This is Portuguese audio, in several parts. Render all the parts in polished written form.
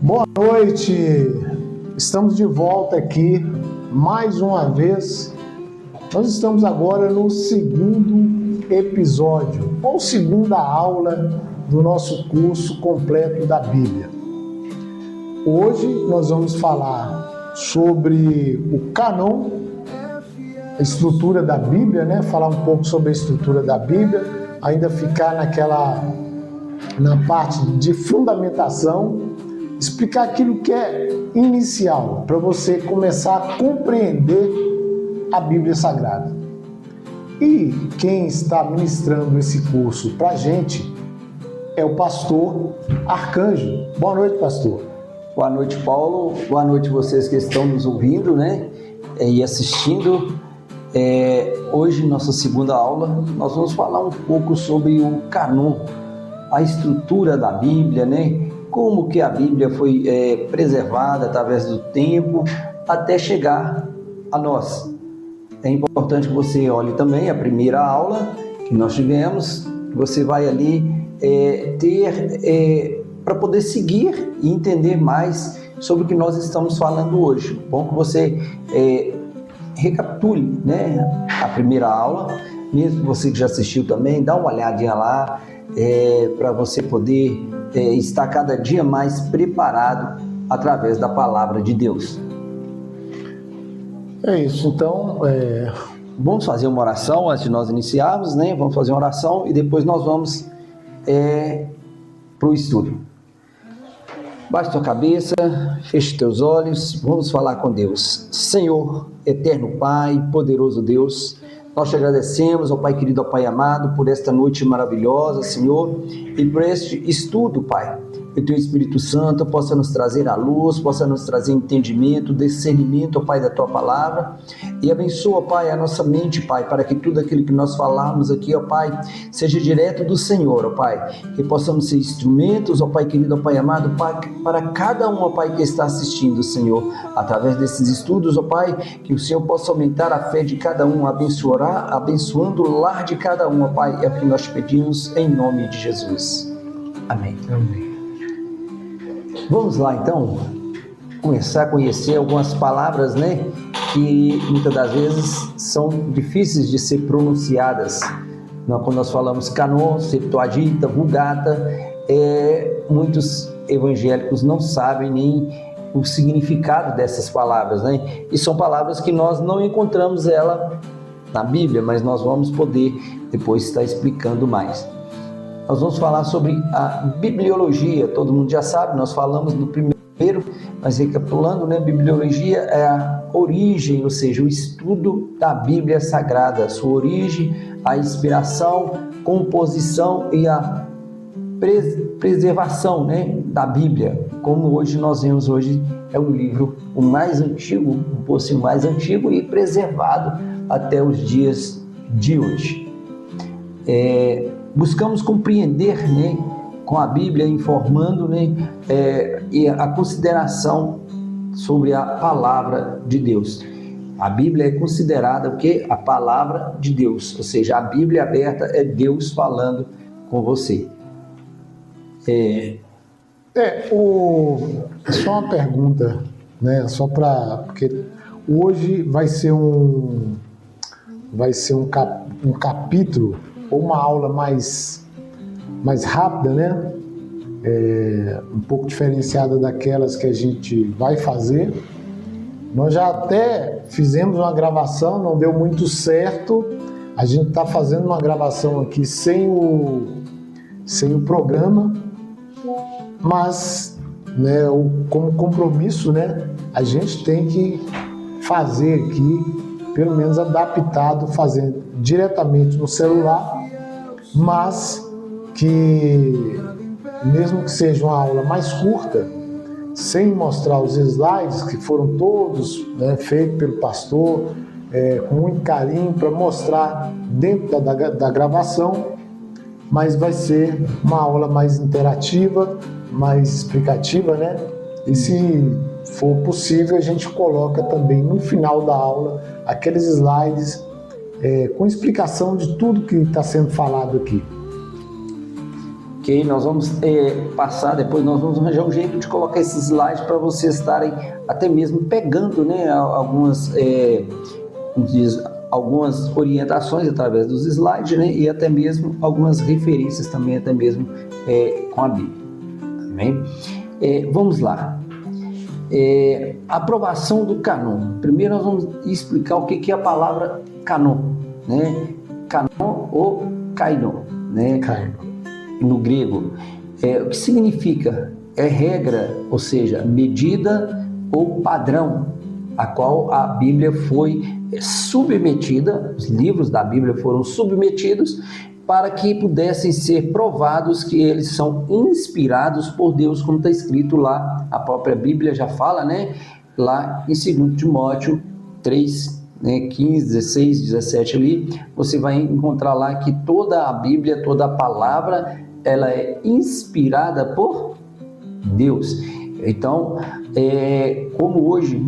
Boa noite, estamos de volta aqui mais uma vez. Nós estamos agora no segundo episódio, ou segunda aula do nosso curso completo da Bíblia. Hoje nós vamos falar sobre o cânon, a estrutura da Bíblia, né? Falar um pouco sobre a estrutura da Bíblia, ainda ficar na parte de fundamentação, explicar aquilo que é inicial, para você começar a compreender a Bíblia Sagrada. E quem está ministrando esse curso para a gente é o pastor Arcanjo. Boa noite, pastor. Boa noite, Paulo. Boa noite vocês que estão nos ouvindo, né? E assistindo. Hoje, nossa segunda aula, nós vamos falar um pouco sobre o cânon, a estrutura da Bíblia, né? Como que a Bíblia foi preservada através do tempo até chegar a nós. É importante que você olhe também a primeira aula que nós tivemos, que você vai ali ter para poder seguir e entender mais sobre o que nós estamos falando hoje. Bom que você recapitule, né, a primeira aula, mesmo você que já assistiu também, dá uma olhadinha lá, para você poder estar cada dia mais preparado através da palavra de Deus. É isso, então vamos fazer uma oração antes de nós iniciarmos, né? Vamos fazer uma oração e depois nós vamos para o estudo. Baixe tua cabeça, feche teus olhos, vamos falar com Deus. Senhor, eterno Pai, poderoso Deus, nós te agradecemos, ó Pai querido, ó Pai amado, por esta noite maravilhosa, Senhor, e por este estudo, Pai. Que o Teu Espírito Santo possa nos trazer a luz, possa nos trazer entendimento, discernimento, ó Pai, da Tua palavra, e abençoa, Pai, a nossa mente, Pai, para que tudo aquilo que nós falarmos aqui, ó Pai, seja direto do Senhor, ó Pai, que possamos ser instrumentos, ó Pai querido, ó Pai amado, Pai, para cada um, ó Pai, que está assistindo, Senhor, através desses estudos, ó Pai, que o Senhor possa aumentar a fé de cada um, abençoando o lar de cada um, ó Pai, é o que nós te pedimos, em nome de Jesus. Amém. Amém. Vamos lá, então, começar a conhecer algumas palavras, né, que muitas das vezes são difíceis de ser pronunciadas. Quando nós falamos cânon, Septuaginta, Vulgata, muitos evangélicos não sabem nem o significado dessas palavras, né? E são palavras que nós não encontramos ela na Bíblia, mas nós vamos poder depois estar explicando mais. Nós vamos falar sobre a bibliologia, todo mundo já sabe, nós falamos no primeiro, mas recapitulando, né? Bibliologia é a origem, ou seja, o estudo da Bíblia Sagrada, a sua origem, a inspiração, composição e a preservação, né, da Bíblia, como hoje nós vemos. Hoje é um livro o mais antigo, um pouquinho mais antigo e preservado até os dias de hoje. Buscamos compreender, né, com a Bíblia, informando, né, e a consideração sobre a palavra de Deus. A Bíblia é considerada o quê? A palavra de Deus, ou seja, a Bíblia aberta é Deus falando com você. Só uma pergunta, né? Porque hoje vai ser um capítulo ou uma aula mais rápida, né? Um pouco diferenciada daquelas que a gente vai fazer. Nós já até fizemos uma gravação, não deu muito certo. A gente está fazendo uma gravação aqui sem o programa, mas, né, como compromisso, né, a gente tem que fazer aqui, pelo menos adaptado, fazendo diretamente no celular, mas que, mesmo que seja uma aula mais curta, sem mostrar os slides, que foram todos, né, feitos pelo pastor, com muito carinho, para mostrar dentro da gravação, mas vai ser uma aula mais interativa, mais explicativa, né? E se for possível, a gente coloca também no final da aula aqueles slides com explicação de tudo que está sendo falado aqui. Ok, nós vamos passar, depois nós vamos arranjar um jeito de colocar esses slides para vocês estarem até mesmo pegando, né, algumas, como diz, algumas orientações através dos slides, né, e até mesmo algumas referências também, até mesmo com a Bíblia. Amém? Vamos lá. Aprovação do cânon. Primeiro nós vamos explicar o que é a palavra cânon, né? Cânon ou kainon, né? No grego. O que significa? É regra, ou seja, medida ou padrão, a qual a Bíblia foi submetida, os livros da Bíblia foram submetidos para que pudessem ser provados que eles são inspirados por Deus, como está escrito lá, a própria Bíblia já fala, né? Lá em 2 Timóteo 3, né, 15, 16, 17 ali, você vai encontrar lá que toda a Bíblia, toda a palavra, ela é inspirada por Deus. Então, como hoje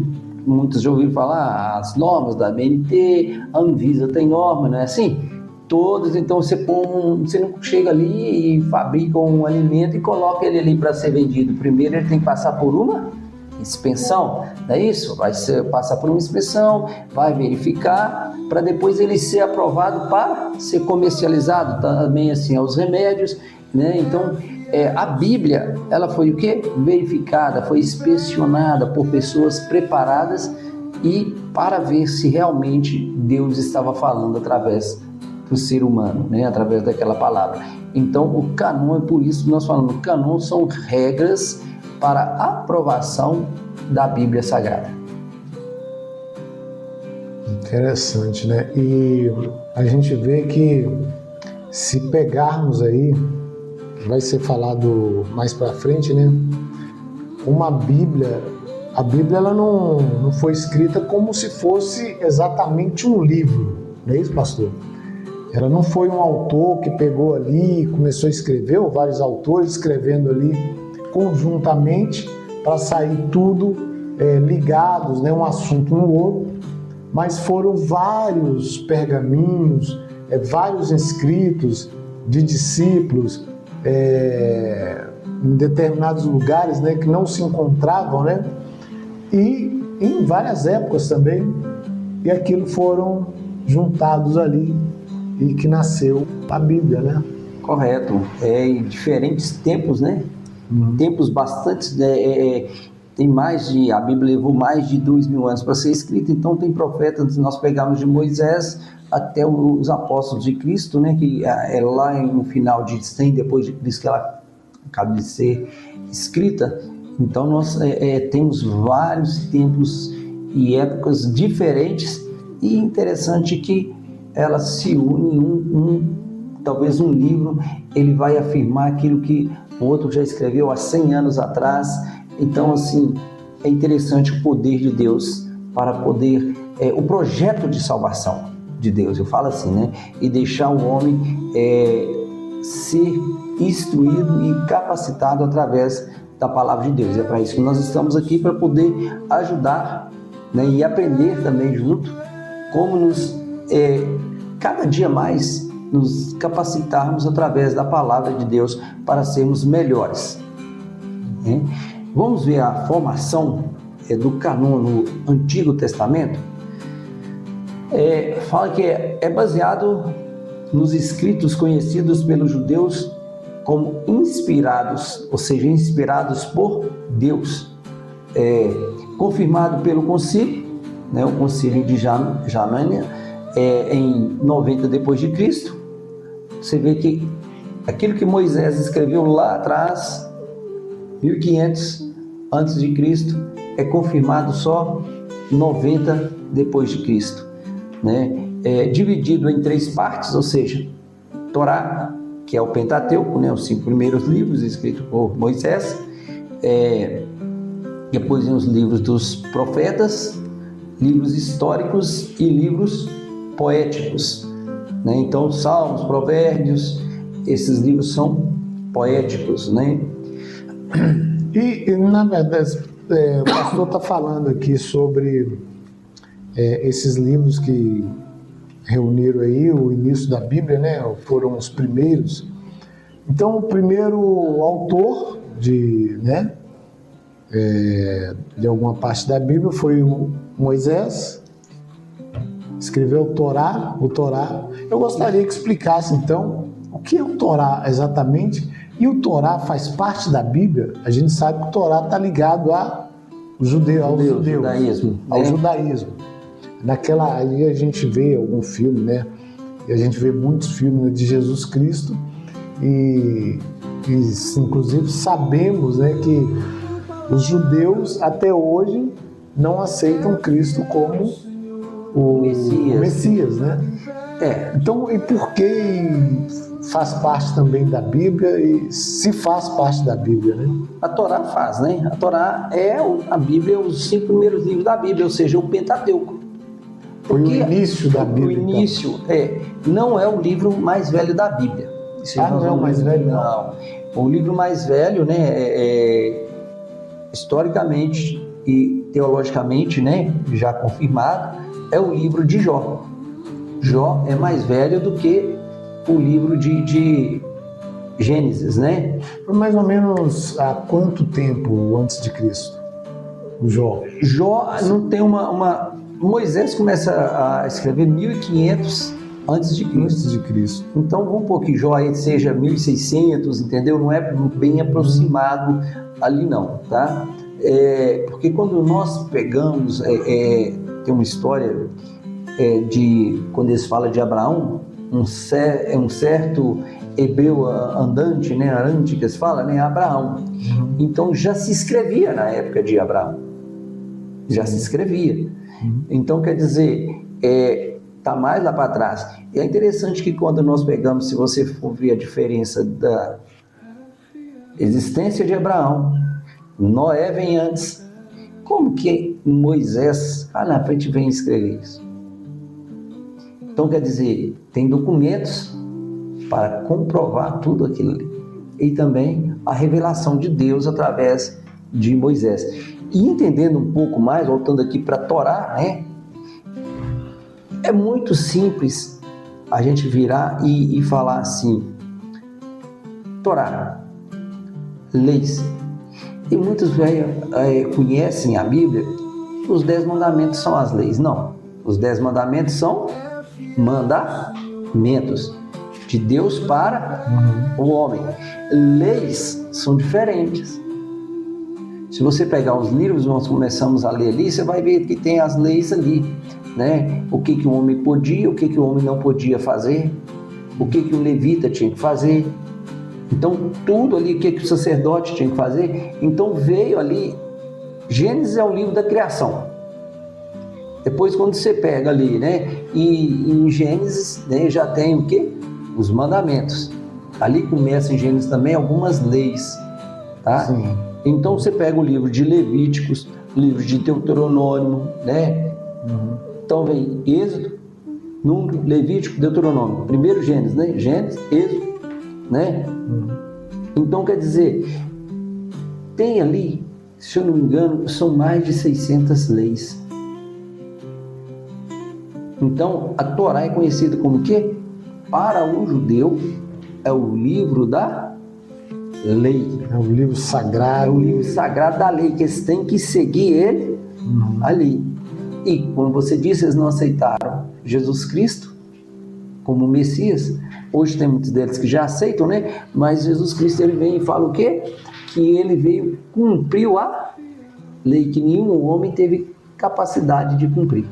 muitos já ouviram falar, as normas da ABNT, a Anvisa tem norma, não é assim? Todos, então você não chega ali e fabrica um alimento e coloca ele ali para ser vendido. Primeiro ele tem que passar por uma inspeção, não é isso? Vai passar por uma inspeção, vai verificar, para depois ele ser aprovado para ser comercializado. Também assim, os remédios, né? Então, a Bíblia, ela foi o quê? Verificada, foi inspecionada por pessoas preparadas e para ver se realmente Deus estava falando através do ser humano, né? Através daquela palavra. Então, o cânon, é por isso que nós falamos, o cânon são regras para aprovação da Bíblia Sagrada. Interessante, né? E a gente vê que se pegarmos aí, vai ser falado mais para frente, né? Uma Bíblia, a Bíblia ela não foi escrita como se fosse exatamente um livro, não é isso, pastor? Ela não foi um autor que pegou ali e começou a escrever, ou vários autores escrevendo ali conjuntamente para sair tudo ligados, né, um assunto no outro, mas foram vários pergaminhos, vários escritos de discípulos em determinados lugares, né, que não se encontravam, né, e em várias épocas também, e aquilo foram juntados ali e que nasceu a Bíblia, né? Correto. Em diferentes tempos, né? Tempos bastante... a Bíblia levou mais de 2.000 anos para ser escrita, então tem profetas, nós pegamos de Moisés até os apóstolos de Cristo, né? Que é lá no final de 100 depois de Cristo que ela acaba de ser escrita. Então nós temos vários tempos e épocas diferentes, e interessante que elas se unem talvez um livro, ele vai afirmar aquilo que o outro já escreveu há 100 anos atrás. Então, assim, é interessante o poder de Deus para poder, o projeto de salvação de Deus, eu falo assim, né? E deixar o homem ser instruído e capacitado através da palavra de Deus. É para isso que nós estamos aqui, para poder ajudar, né? E aprender também junto como nos cada dia mais nos capacitarmos através da palavra de Deus para sermos melhores, né? Vamos ver a formação do cânon no Antigo Testamento. Fala que é baseado nos escritos conhecidos pelos judeus como inspirados, ou seja, inspirados por Deus, confirmado pelo concílio, né, o concílio de Jamânia, em 90 depois de Cristo. Você vê que aquilo que Moisés escreveu lá atrás, 1500 antes de Cristo, é confirmado só 90 depois de Cristo, né? Dividido em 3 partes, ou seja, Torá, que é o Pentateuco, né, os 5 primeiros livros escritos por Moisés, depois vem os livros dos profetas, livros históricos e livros poéticos, né? Então, Salmos, Provérbios, esses livros são poéticos, né? E na verdade, o pastor está falando aqui sobre esses livros que reuniram aí o início da Bíblia, né? Foram os primeiros. Então, o primeiro autor de alguma parte da Bíblia foi o Moisés, escreveu o Torá. Eu gostaria que explicasse, então, o que é o Torá exatamente, e o Torá faz parte da Bíblia. A gente sabe que o Torá está ligado ao judaísmo. Naquela ali a gente vê algum filme, né? E a gente vê muitos filmes de Jesus Cristo e inclusive sabemos, né, que os judeus até hoje não aceitam Cristo como o Messias, né? Então, e por que faz parte também da Bíblia, e se faz parte da Bíblia, né? A Torá faz, né? A Torá a Bíblia, os 5 primeiros livros da Bíblia, ou seja, o Pentateuco. Foi o início da Bíblia. O início não é o livro mais velho da Bíblia. Não é o mais velho? Não. O livro mais velho, né, historicamente e teologicamente, né, já confirmado, é o livro de Jó. Jó é mais velho do que o livro de Gênesis, né? Foi mais ou menos há quanto tempo antes de Cristo? O Jó? Jó não tem Moisés começa a escrever 1500 antes de Cristo. Então vamos pôr que Jó aí seja 1600, entendeu? Não é bem aproximado ali não, tá? Porque quando nós pegamos, tem uma história quando eles falam de Abraão, um certo hebreu andante, né, arante que eles falam, né, Abraão. Então já se escrevia na época de Abraão, já se escrevia. Então quer dizer, está mais lá para trás. E é interessante que quando nós pegamos, se você for ver a diferença da existência de Abraão, Noé vem antes, como que Moisés na frente vem escrever isso? Então quer dizer, tem documentos para comprovar tudo aquilo ali. E também a revelação de Deus através de Moisés. E entendendo um pouco mais, voltando aqui para a Torá, né? É muito simples a gente virar e falar assim, Torá, leis. E muitos conhecem a Bíblia, os 10 mandamentos são as leis. Não, os 10 mandamentos são mandamentos de Deus para o homem. Leis são diferentes. Se você pegar os livros, nós começamos a ler ali, você vai ver que tem as leis ali, né? O que o homem podia, o que o homem não podia fazer, o que o levita tinha que fazer. Então, tudo ali, o que o sacerdote tinha que fazer. Então, veio ali, Gênesis é o livro da criação. Depois, quando você pega ali, né? E em Gênesis, né, já tem o quê? Os mandamentos. Ali começa em Gênesis também algumas leis, tá? Sim. Então você pega o livro de Levíticos, o livro de Deuteronômio, né? Então vem Êxodo, Número, Levítico, Deuteronômio. Primeiro Gênesis, né? Gênesis, Êxodo, né? Então quer dizer, tem ali, se eu não me engano, são mais de 600 leis. Então a Torá é conhecida como o quê? Para o judeu é o livro da lei. É o livro sagrado. É o livro sagrado da lei, que eles têm que seguir ele ali. E, como você disse, eles não aceitaram Jesus Cristo como Messias. Hoje tem muitos deles que já aceitam, né? Mas Jesus Cristo, ele vem e fala o quê? Que ele veio, cumpriu a lei, que nenhum homem teve capacidade de cumprir.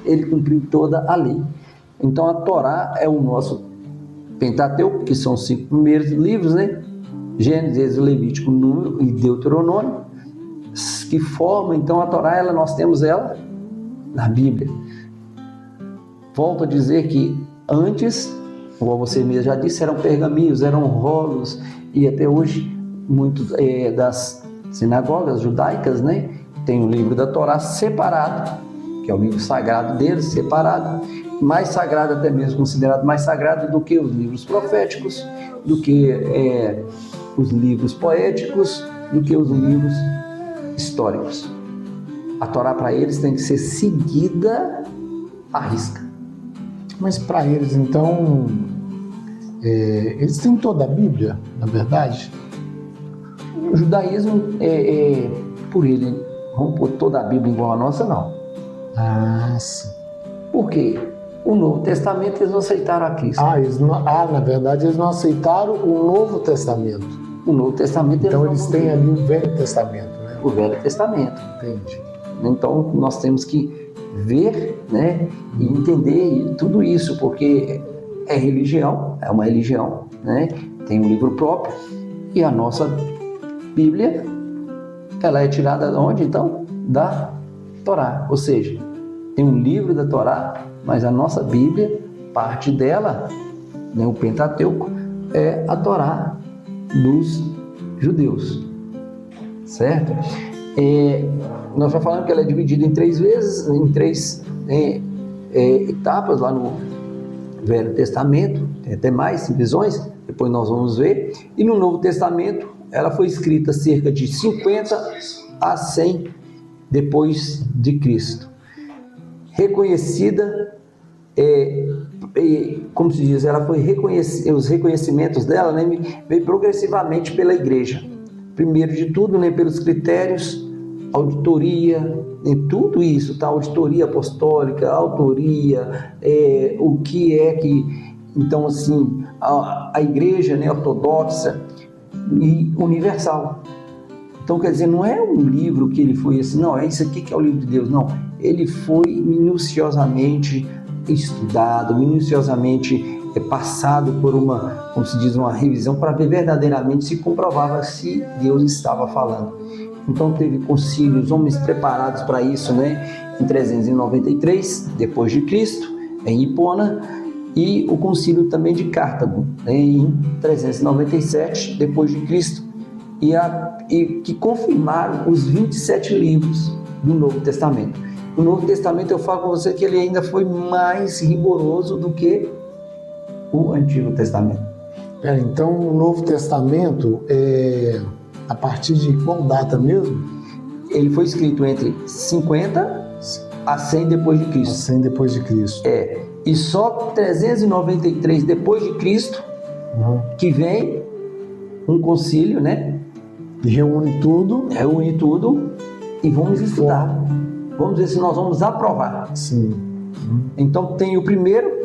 Ele cumpriu toda a lei. Então a Torá é o nosso Pentateuco, que são os 5 primeiros livros, né? Gênesis, Levítico, Número e Deuteronômio, que formam então a Torá. Nós temos ela na Bíblia. Volto a dizer que antes, como você mesmo já disse, eram pergaminhos, eram rolos, e até hoje muitos das sinagogas judaicas, né, tem o livro da Torá separado, que é o livro sagrado deles, separado, mais sagrado, até mesmo considerado mais sagrado do que os livros proféticos, do que os livros poéticos, do que os livros históricos. A Torá para eles tem que ser seguida à risca. Mas para eles, então, Eles têm toda a Bíblia, na verdade? O judaísmo, por ele, vamos pôr toda a Bíblia igual a nossa, não. Ah, sim. Por quê? O Novo Testamento eles não aceitaram a Cristo. Na verdade eles não aceitaram o Novo Testamento. O Novo Testamento então eles têm ali o Velho Testamento, né? O Velho Testamento. Entendi. Então nós temos que ver, né, e entender tudo isso, porque é religião, é uma religião, né? Tem um livro próprio e a nossa Bíblia, ela é tirada de onde então? Da Torá, ou seja, tem um livro da Torá, mas a nossa Bíblia, parte dela, né, o Pentateuco, é a Torá dos judeus, certo? Nós já falamos que ela é dividida em 3 vezes, em 3 etapas lá no Velho Testamento, tem até mais divisões, depois nós vamos ver, e no Novo Testamento ela foi escrita cerca de 50 a 100 depois de Cristo. Reconhecida, como se diz, ela foi os reconhecimentos dela, né, veio progressivamente pela igreja. Primeiro de tudo, né, pelos critérios, auditoria, em tudo isso, tá? Auditoria apostólica, autoria, o que é que, então assim, a igreja, né, ortodoxa e universal. Então, quer dizer, não é um livro que ele foi assim, não, é isso aqui que é o livro de Deus, não. Ele foi minuciosamente estudado, minuciosamente passado por uma, como se diz, uma revisão para ver verdadeiramente se comprovava se Deus estava falando. Então teve concílios, homens preparados para isso, né? Em 393 depois de Cristo, em Hipona, e o concílio também de Cartago, né? Em 397 depois de Cristo, e que confirmaram os 27 livros do Novo Testamento. O Novo Testamento, eu falo com você que ele ainda foi mais rigoroso do que o Antigo Testamento. Então o Novo Testamento a partir de qual data mesmo? Ele foi escrito entre 50 a 100 depois de Cristo. A 100 depois de Cristo. E só 393 depois de Cristo que vem um concílio, né? E reúne tudo e vamos estudar. Vamos ver se nós vamos aprovar. Sim. Então tem o primeiro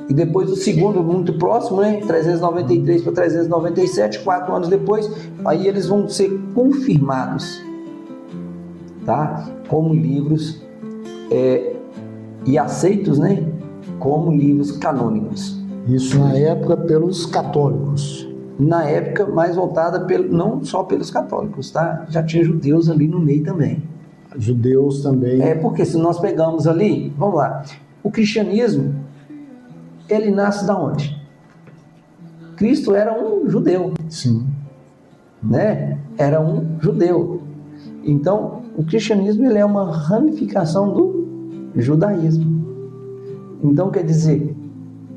e depois o segundo, muito próximo, né? 393 para 397, 4 anos depois, aí eles vão ser confirmados, tá? Como livros e aceitos, né? Como livros canônicos. Isso na época pelos católicos. Na época mais voltada não só pelos católicos, tá? Já tinha judeus ali no meio também. Judeus também. Porque se nós pegamos ali, vamos lá, o cristianismo, ele nasce da onde? Cristo era um judeu. Sim. Né? Era um judeu. Então, o cristianismo ele é uma ramificação do judaísmo. Então, quer dizer,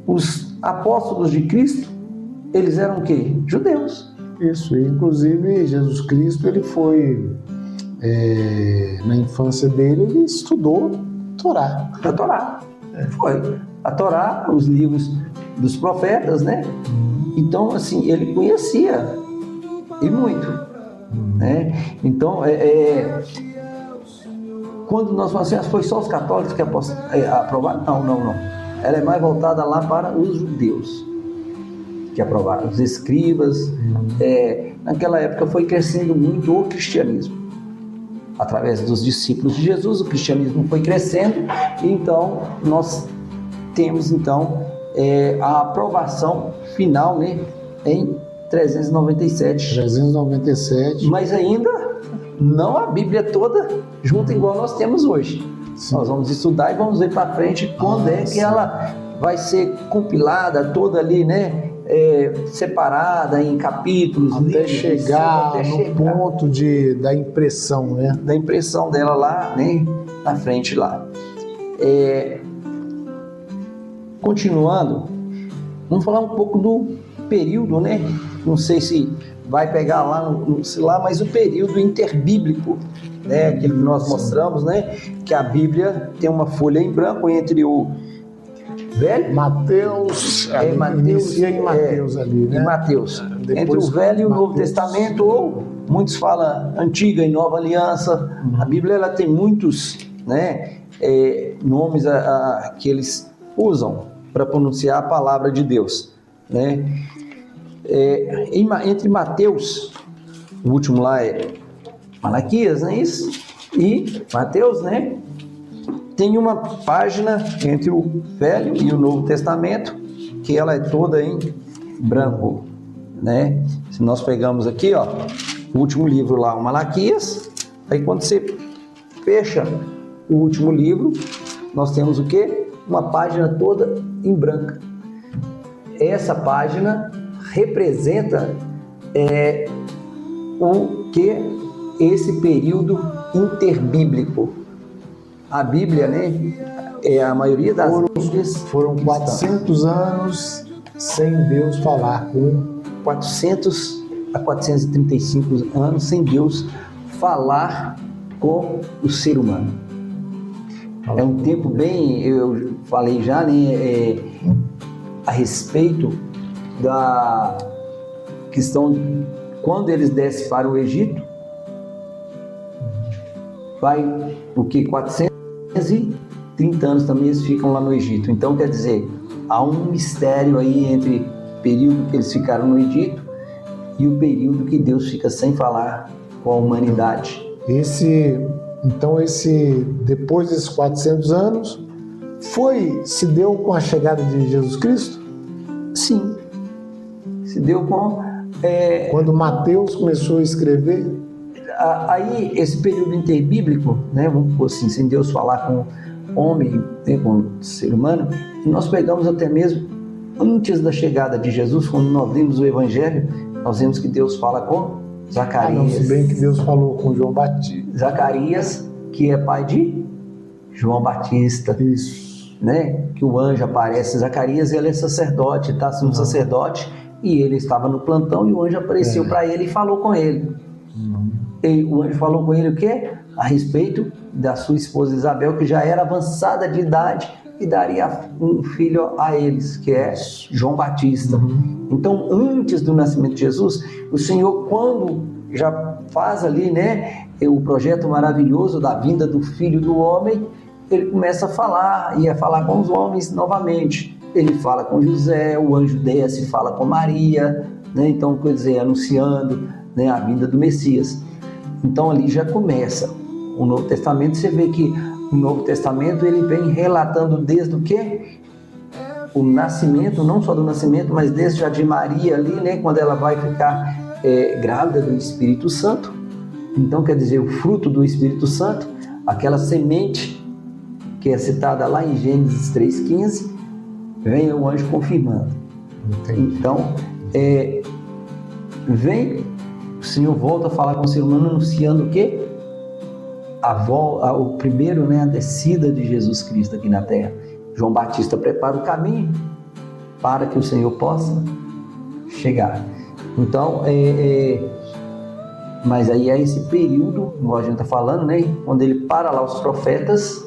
os apóstolos de Cristo, eles eram o quê? Judeus. Isso, inclusive Jesus Cristo, ele foi, na infância dele, ele estudou Torá. A Torá. Foi. A Torá, os livros dos profetas, né? Então, assim, ele conhecia, e muito, né? Então, quando nós falamos assim, foi só os católicos que aprovaram? Não. Ela é mais voltada lá para os judeus que aprovaram, os escribas. Naquela época foi crescendo muito o cristianismo. Através dos discípulos de Jesus, o cristianismo foi crescendo, e então nós temos a aprovação final, né, em 397. 397. Mas ainda não a Bíblia toda junta igual nós temos hoje. Sim. Nós vamos estudar e vamos ver para frente quando que ela vai ser compilada toda ali, né? Separada em capítulos, até chegar no ponto da impressão, né? Da impressão dela lá, né? Na frente lá. Continuando, vamos falar um pouco do período, né? Não sei se vai pegar lá, mas o período interbíblico, né? Aquilo que nós mostramos, né? Que a Bíblia tem uma folha em branco entre Velho? Mateus, Mateus, inicia em Mateus ali, né? Em Mateus. Depois Entre o Velho e o Novo Mateus. Testamento, ou muitos falam Antiga e Nova Aliança. A Bíblia ela tem muitos, né, nomes que eles usam para pronunciar a palavra de Deus, né? Entre Mateus, o último lá é Malaquias, né? Isso, e Mateus, né? Tem uma página entre o Velho e o Novo Testamento que ela é toda em branco, né? Se nós pegamos aqui, ó, o último livro lá, o Malaquias, aí quando você fecha o último livro, nós temos o quê? Uma página toda em branco. Essa página representa o que esse período interbíblico. A Bíblia, né? A maioria das Bíblias foram 400 anos sem Deus falar com 400 a 435 anos sem Deus falar com o ser humano. É um tempo bem, eu falei já, né, a respeito da questão quando eles descem para o Egito, vai o que 430 anos também eles ficam lá no Egito. Então quer dizer, há um mistério aí entre o período que eles ficaram no Egito e o período que Deus fica sem falar com a humanidade. Então depois desses 400 anos, se deu com a chegada de Jesus Cristo? Sim, se deu com... Quando Mateus começou a escrever? Aí, esse período interbíblico, né, vamos pôr assim, sem Deus falar com homem, né, com o ser humano, e nós pegamos até mesmo antes da chegada de Jesus, quando nós vimos o Evangelho, nós vemos que Deus fala com Zacarias. Se bem que Deus falou com João Batista. Zacarias, que é pai de João Batista. Isso. Né? Que o anjo aparece. Zacarias, ele é sacerdote, está sendo sacerdote, e ele estava no plantão e o anjo apareceu para ele e falou com ele. E o anjo falou com ele o quê? A respeito da sua esposa Isabel, que já era avançada de idade e daria um filho a eles, que é João Batista. Então, antes do nascimento de Jesus, o Senhor, quando já faz ali, né, o projeto maravilhoso da vinda do Filho do Homem, ele começa a falar, e a falar com os homens novamente. Ele fala com José, o anjo desce e fala com Maria, né? Então, quer dizer, anunciando, né, a vinda do Messias. Então, ali já começa o Novo Testamento. Você vê que o Novo Testamento ele vem relatando desde o quê? O nascimento, não só do nascimento, mas desde já de Maria ali, né, quando ela vai ficar grávida do Espírito Santo. Então, quer dizer, o fruto do Espírito Santo, aquela semente que é citada lá em Gênesis 3,15, vem o anjo confirmando. Entendi. Então, vem, o Senhor volta a falar com o ser humano, anunciando o quê? O primeiro, né, a descida de Jesus Cristo aqui na terra. João Batista prepara o caminho para que o Senhor possa chegar. Então, mas aí é esse período, como a gente está falando, né, quando ele para lá os profetas.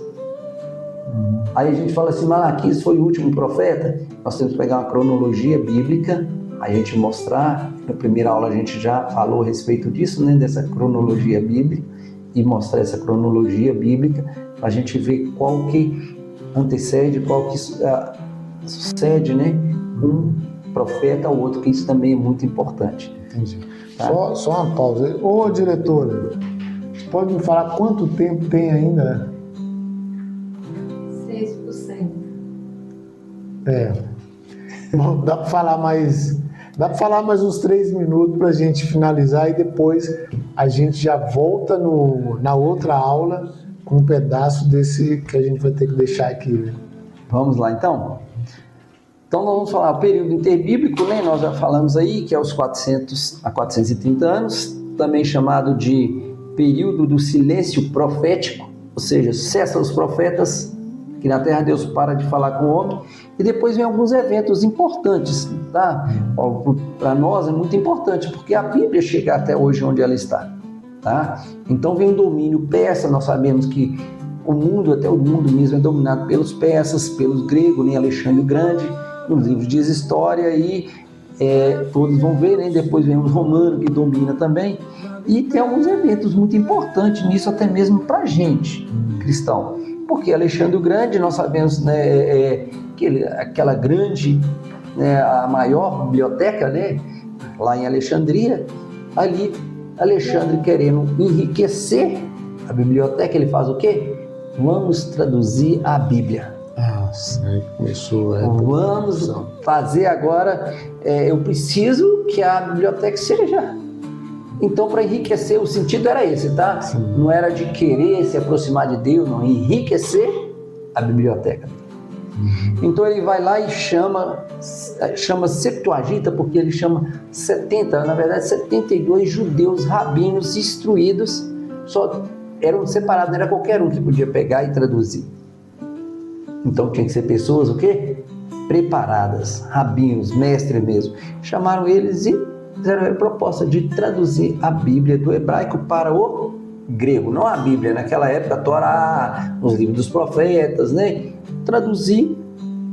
Aí a gente fala assim, Malaquias foi o último profeta. Nós temos que pegar uma cronologia bíblica, aí a gente mostrar. Na primeira aula a gente já falou a respeito disso, né, dessa cronologia bíblica, e mostrar essa cronologia bíblica, para a gente ver qual que antecede, qual que sucede, né, um profeta ao outro, que isso também é muito importante. Entendi. Tá? Só uma pausa. Ô, diretora, pode me falar quanto tempo tem ainda? 6%. Bom, dá para falar mais uns 3 minutos para a gente finalizar, e depois a gente já volta na outra aula com um pedaço desse que a gente vai ter que deixar aqui, né? Vamos lá, então? Então, nós vamos falar o período interbíblico, né? Nós já falamos aí que é os 400 a 430 anos, também chamado de período do silêncio profético, ou seja, cessa os profetas, que na terra Deus para de falar com o homem, e depois vem alguns eventos importantes, tá? Para nós é muito importante, porque a Bíblia chega até hoje onde ela está, tá? Então vem o domínio persa, nós sabemos que o mundo, até o mundo mesmo, é dominado pelos persas, pelos gregos, né? Alexandre o Grande, nos livros diz história, e todos vão ver, né? Depois vem os romanos, que domina também, e tem alguns eventos muito importantes nisso, até mesmo para a gente, cristão, porque Alexandre o Grande, nós sabemos, né, aquela grande, né, a maior biblioteca, né, lá em Alexandria, ali Alexandre querendo enriquecer a biblioteca, ele faz o quê? Vamos traduzir a Bíblia. Aí começou. Vamos fazer agora, eu preciso que a biblioteca seja. Então, para enriquecer, o sentido era esse, tá? Sim. Não era de querer se aproximar de Deus, não, enriquecer a biblioteca. Então ele vai lá e chama Septuaginta, porque ele chama 70, na verdade 72 judeus rabinos instruídos, só eram separados, não era qualquer um que podia pegar e traduzir. Então tinha que ser pessoas o quê? Preparadas, rabinos, mestres mesmo. Chamaram eles e fizeram a proposta de traduzir a Bíblia do hebraico para o grego, não a Bíblia, naquela época, a Torá, os livros dos profetas, né? Traduzir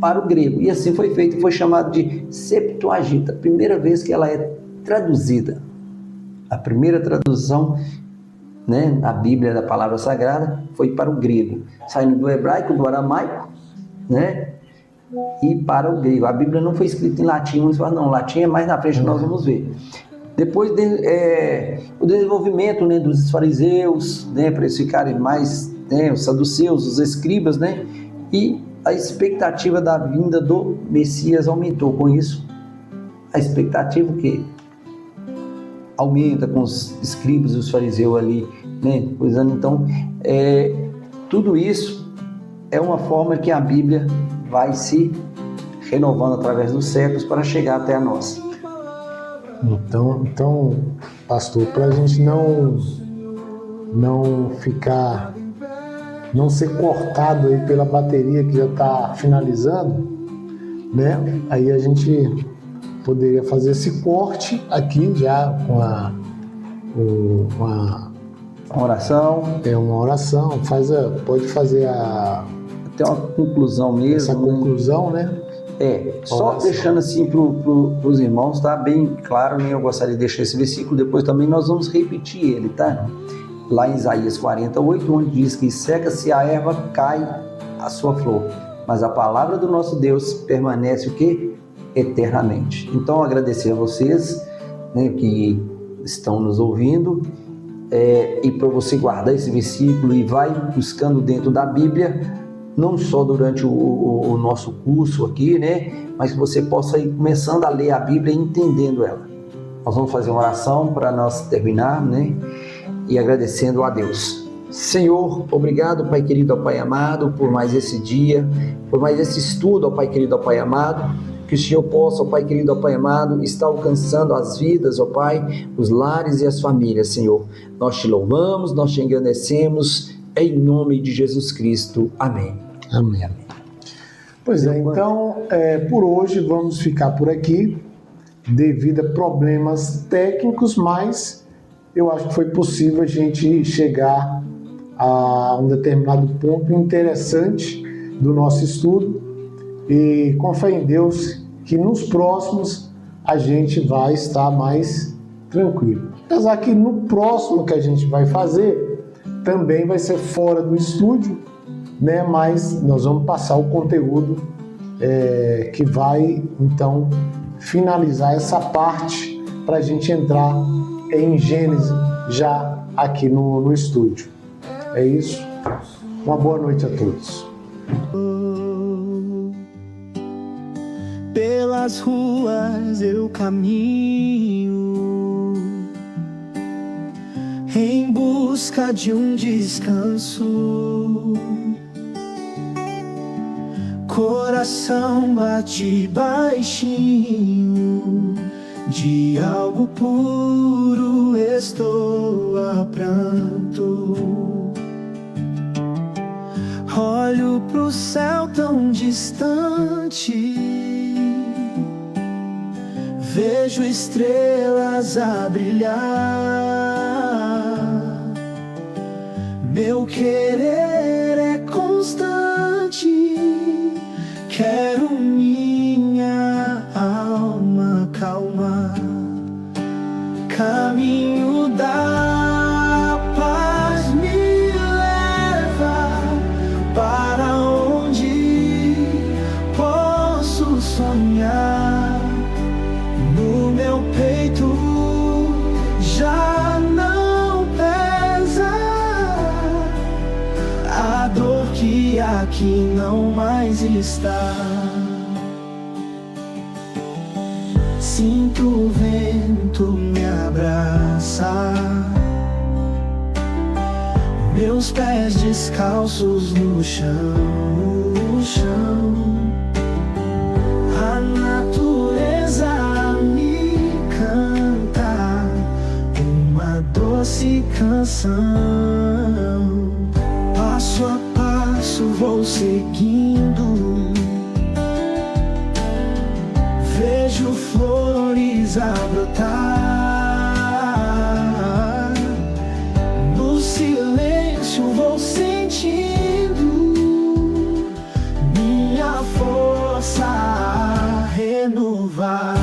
para o grego, e assim foi feito, foi chamado de Septuaginta, primeira vez que ela é traduzida, a primeira tradução, né, na Bíblia da palavra sagrada foi para o grego, saindo do hebraico, do aramaico, né, e para o grego. A Bíblia não foi escrita em latim, uns falam, não, latim é mais na frente, nós vamos ver. Depois o desenvolvimento, né, dos fariseus, né, para eles ficarem mais, né, os saduceus, os escribas, né, e a expectativa da vinda do Messias aumentou. Com isso, a expectativa o quê? Aumenta com os escribas e os fariseus ali, né, coisando. Então, tudo isso é uma forma que a Bíblia vai se renovando através dos séculos para chegar até a nós. Então, pastor, para a gente não ser cortado aí pela bateria que já está finalizando, né? Aí a gente poderia fazer esse corte aqui já com uma oração. Uma oração. Pode fazer até uma conclusão mesmo. Essa conclusão, né? Só oração. Deixando assim para os irmãos, tá bem claro, né? Eu gostaria de deixar esse versículo, depois também nós vamos repetir ele, tá? Lá em Isaías 48, onde diz que seca-se a erva, cai a sua flor, mas a palavra do nosso Deus permanece o quê? Eternamente. Então, agradecer a vocês, né, que estão nos ouvindo, e para você guardar esse versículo e vai buscando dentro da Bíblia, não só durante o nosso curso aqui, né, mas que você possa ir começando a ler a Bíblia e entendendo ela. Nós vamos fazer uma oração para nós terminar, né, e agradecendo a Deus. Senhor, obrigado, Pai querido, ó Pai amado, por mais esse dia, por mais esse estudo, ó Pai querido, ó Pai amado, que o Senhor possa, ó Pai querido, ó Pai amado, estar alcançando as vidas, ó Pai, os lares e as famílias, Senhor. Nós te louvamos, nós te engrandecemos, em nome de Jesus Cristo. Amém. Amém. Pois é, então, por hoje vamos ficar por aqui, devido a problemas técnicos, mas eu acho que foi possível a gente chegar a um determinado ponto interessante do nosso estudo, e com fé em Deus que nos próximos a gente vai estar mais tranquilo. Apesar que no próximo que a gente vai fazer também vai ser fora do estúdio, né? Mas nós vamos passar o conteúdo que vai então finalizar essa parte para a gente entrar em Gênesis já aqui no estúdio. É isso. Uma boa noite a todos. Pelas ruas eu caminho em busca de um descanso. Coração bate baixinho, de algo puro estou a pranto. Olho pro céu tão distante, vejo estrelas a brilhar. Meu querer constante. Quero minha alma calmar. Caminho da paz me leva para onde posso sonhar. No meu peito já não pesa a dor que aqui não mais está. Sinto o vento me abraçar, meus pés descalços no chão, no chão. A natureza me canta uma doce canção. Passo a passo vou seguindo, vejo flores a brotar. No silêncio vou sentindo minha força a renovar.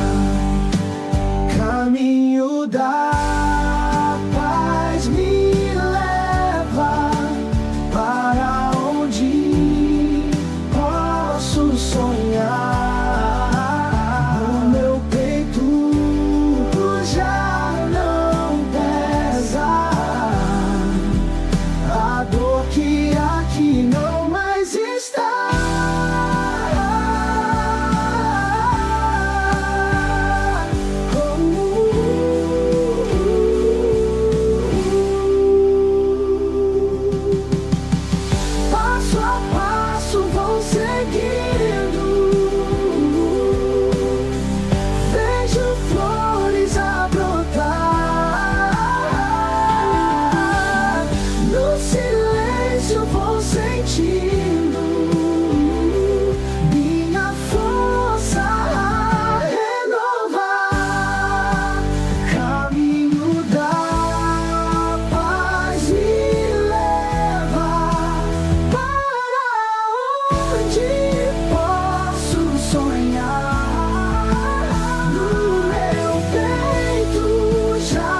Caminho da paz me leva para onde posso sonhar. Que aqui não mais está. Passo a passo vou seguindo, vejo flores a brotar. No silêncio vou sentindo minha força a renovar. Caminho da paz me leva para onde posso sonhar. No meu peito já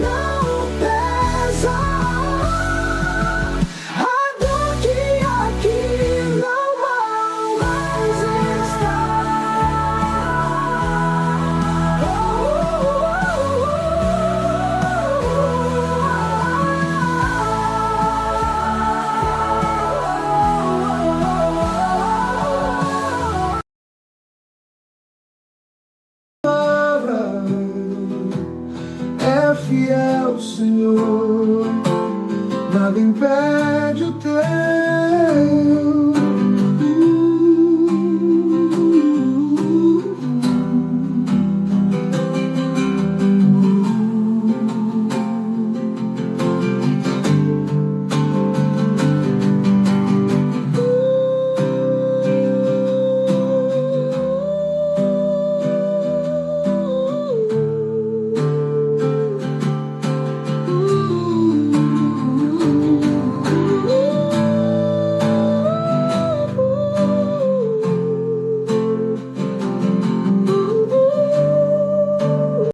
não pesa é fiel, Senhor, nada impede.